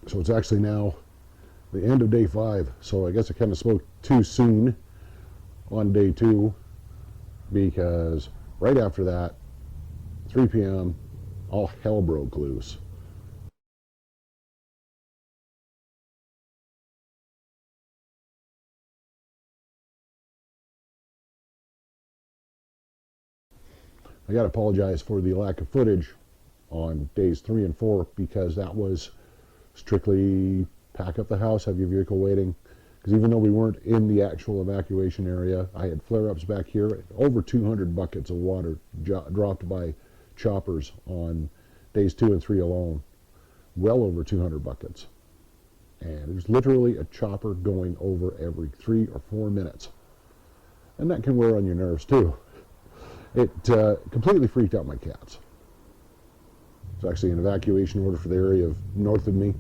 So it's actually now the end of day 5. So I guess I kind of spoke too soon on day 2, because right after that, 3 p.m., all hell broke loose. I got to apologize for the lack of footage on days 3 and 4, because that was strictly pack up the house, have your vehicle waiting. Because even though we weren't in the actual evacuation area, I had flare-ups back here. Over 200 buckets of water dropped by choppers on days 2 and 3 alone. Well over 200 buckets. And there's literally a chopper going over every 3 or 4 minutes. And that can wear on your nerves too. It completely freaked out my cats. It's actually an evacuation order for the area north of me.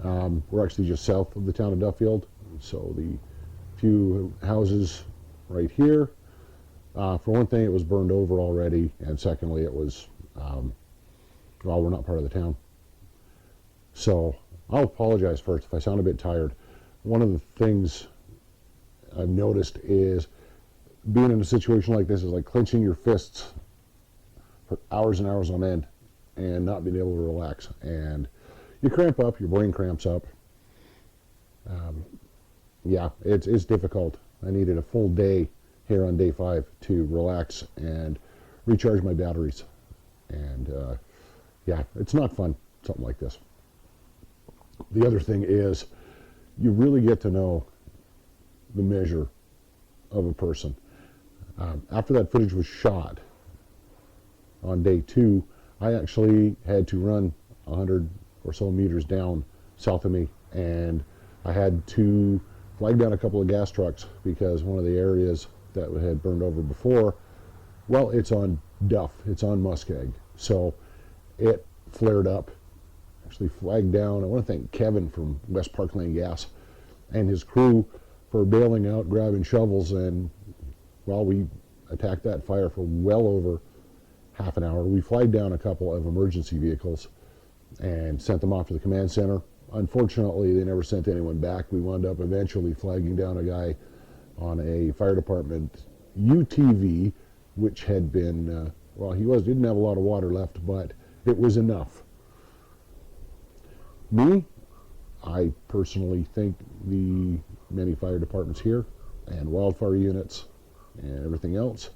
We're actually just south of the town of Duffield. So the few houses right here, for one thing, it was burned over already, and secondly, it was, well, we're not part of the town. So I'll apologize first if I sound a bit tired. One of the things I've noticed is being in a situation like this is like clenching your fists for hours and hours on end and not being able to relax. And you cramp up, your brain cramps up. Yeah, it's difficult. I needed a full day here on day 5 to relax and recharge my batteries. And yeah, it's not fun, something like this. The other thing is you really get to know the measure of a person. After that footage was shot on day 2, I actually had to run 100 or so meters down south of me, and I had to flag down a couple of gas trucks because one of the areas that had burned over before, well, it's on Duff, it's on Muskeg, so it flared up. Actually flagged down. I want to thank Kevin from West Parkland Gas and his crew for bailing out, grabbing shovels, and well, we attacked that fire for well over half an hour. We flagged down a couple of emergency vehicles and sent them off to the command center. Unfortunately, they never sent anyone back. We wound up eventually flagging down a guy on a fire department UTV, which had been, well, didn't have a lot of water left, but it was enough. Me, I personally think the many fire departments here and wildfire units and everything else,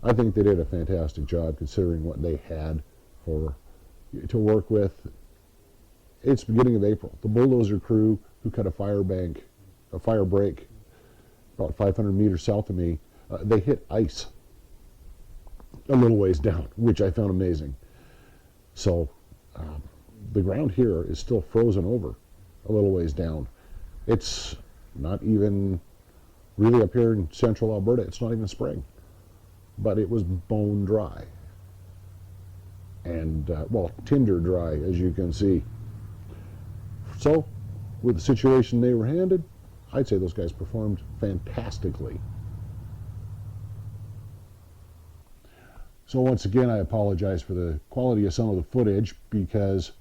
I think they did a fantastic job considering what they had to work with. It's beginning of April. The bulldozer crew who cut a fire break about 500 meters south of me, they hit ice a little ways down, which I found amazing. So the ground here is still frozen over a little ways down. It's not even really up here in central Alberta, it's not even spring, but it was bone dry and well, tinder dry, as you can see. So with the situation they were handed, I'd say those guys performed fantastically. So once again, I apologize for the quality of some of the footage because,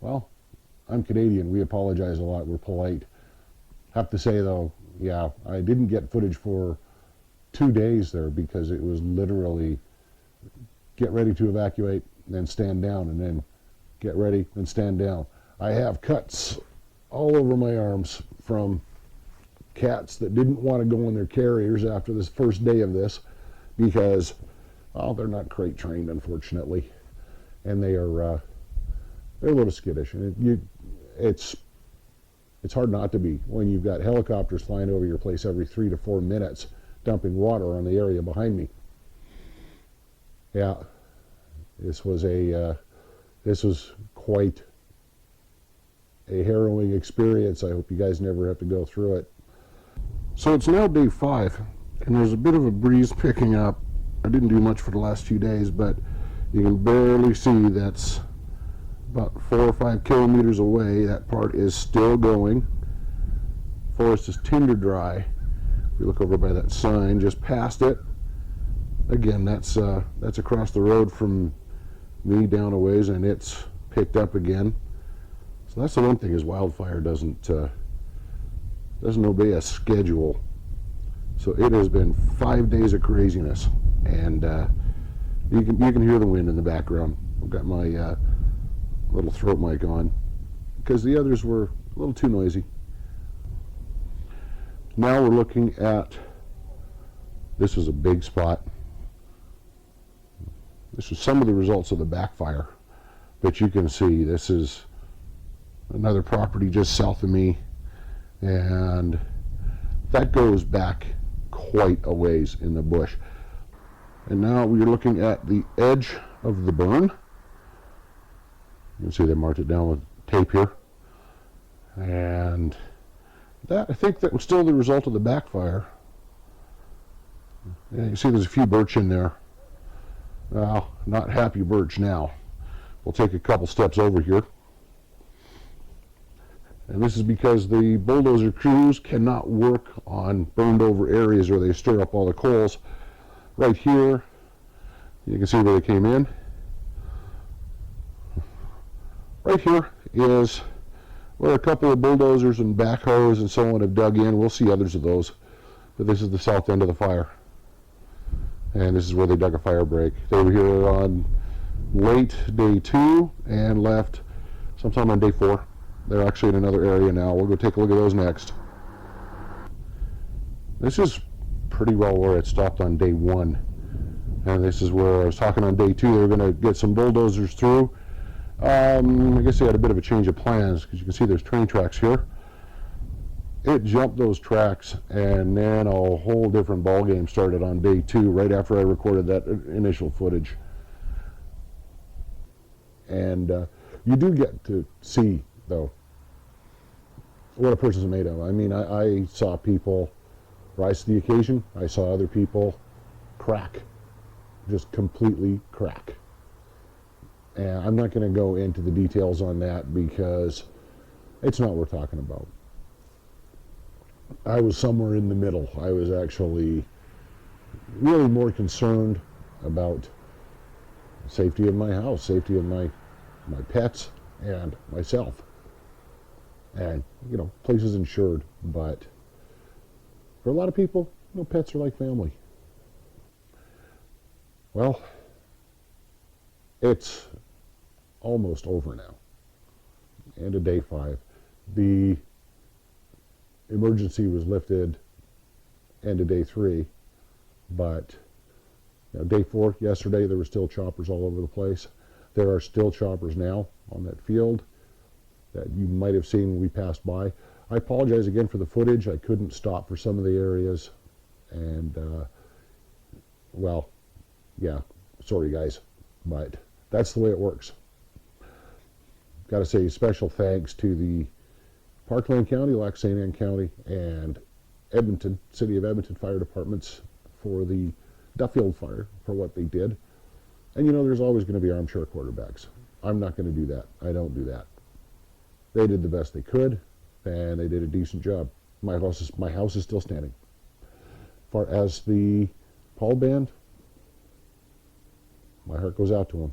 well, I'm Canadian. We apologize a lot. We're polite. Have to say though, yeah, I didn't get footage for 2 days there because it was literally get ready to evacuate, then stand down, and then get ready, then stand down. I have cuts all over my arms from cats that didn't want to go in their carriers after this first day of this because, well, they're not crate trained, unfortunately, and they're a little skittish. And it's hard not to be when you've got helicopters flying over your place every 3 to 4 minutes, dumping water on the area behind me. Yeah, this was quite a harrowing experience. I hope you guys never have to go through it. So it's now day 5, and there's a bit of a breeze picking up. I didn't do much for the last few days, but you can barely see that's about 4 or 5 kilometers away. That part is still going. Forest is tinder dry. If you look over by that sign just past it, again, that's across the road from me down a ways, and it's picked up again. So that's the one thing, is wildfire doesn't obey a schedule. So it has been 5 days of craziness, and you can hear the wind in the background. I've got my little throat mic on because the others were a little too noisy. Now we're looking at, this is a big spot. This is some of the results of the backfire, but you can see this is another property just south of me, and that goes back quite a ways in the bush. And now we're looking at the edge of the burn. You can see they marked it down with tape here, and that, I think that was still the result of the backfire. Yeah, you can see there's a few birch in there. Well, not happy birch now. We'll take a couple steps over here. And this is because the bulldozer crews cannot work on burned over areas or they stir up all the coals. Right here, you can see where they came in. Right here is where a couple of bulldozers and backhoes and so on have dug in. We'll see others of those. But this is the south end of the fire. And this is where they dug a fire break. They were here on late day 2 and left sometime on day 4. They're actually in another area now. We'll go take a look at those next. This is pretty well where it stopped on day 1. And this is where I was talking on day 2. They were going to get some bulldozers through. I guess they had a bit of a change of plans, because you can see there's train tracks here. It jumped those tracks, and then a whole different ball game started on day 2, right after I recorded that initial footage. And you do get to see, though, what a person's made of. I mean, I saw people rise to the occasion. I saw other people crack, just completely crack. And I'm not going to go into the details on that because it's not worth talking about. I was somewhere in the middle. I was actually really more concerned about safety of my house, safety of my pets and myself. And, you know, place is insured, but for a lot of people, you know, pets are like family. Well, it's almost over now. End of day 5. The emergency was lifted end of day 3, but you know, day 4, yesterday, there were still choppers all over the place. There are still choppers now on that field that you might have seen when we passed by. I apologize again for the footage. I couldn't stop for some of the areas, and well, yeah, sorry guys, but that's the way it works. Got to say special thanks to the Parkland County, Lac St. Anne County, and Edmonton, City of Edmonton Fire Departments for the Duffield Fire, for what they did. And you know, there's always going to be armchair quarterbacks. I'm not going to do that. I don't do that. They did the best they could, and they did a decent job. My house is still standing. As far as the Paul Band, my heart goes out to them.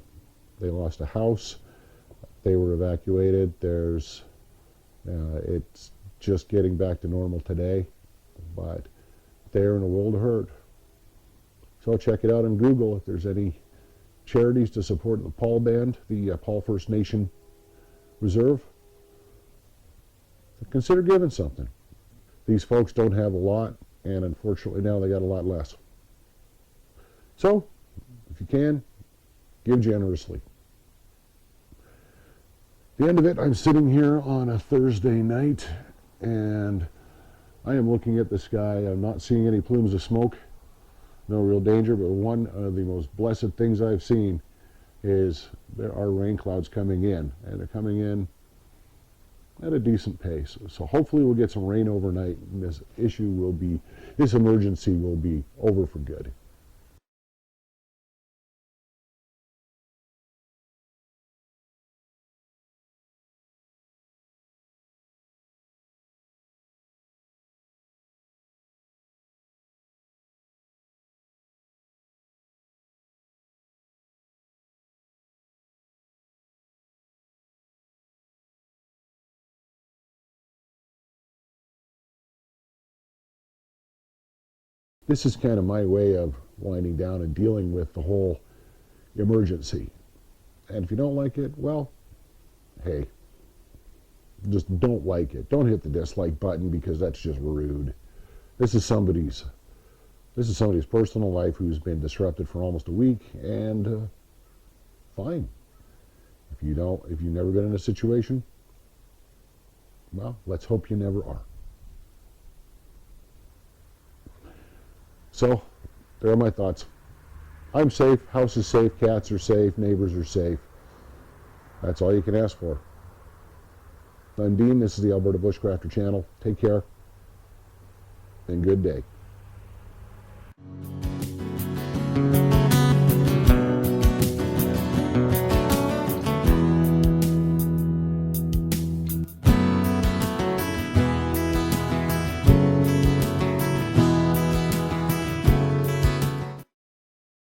They lost a house. They were evacuated. It's just getting back to normal today, but they're in a world of hurt. So check it out on Google if there's any charities to support the Paul Band, the Paul First Nation Reserve. Consider giving something. These folks don't have a lot, and unfortunately now they got a lot less. So, if you can, give generously. At the end of it, I'm sitting here on a Thursday night, and I am looking at the sky. I'm not seeing any plumes of smoke. No real danger, but one of the most blessed things I've seen is there are rain clouds coming in, and they're coming in at a decent pace. So hopefully we'll get some rain overnight, and this emergency will be over for good. this is kind of my way of winding down and dealing with the whole emergency. And if you don't like it, well, hey, just don't like it. Don't hit the dislike button, because that's just rude. This is somebody's personal life who's been disrupted for almost a week, and fine. If you've never been in a situation, well, let's hope you never are. So, there are my thoughts. I'm safe, house is safe, cats are safe, neighbors are safe. That's all you can ask for. I'm Dean, this is the Alberta Bushcrafter Channel. Take care, and good day.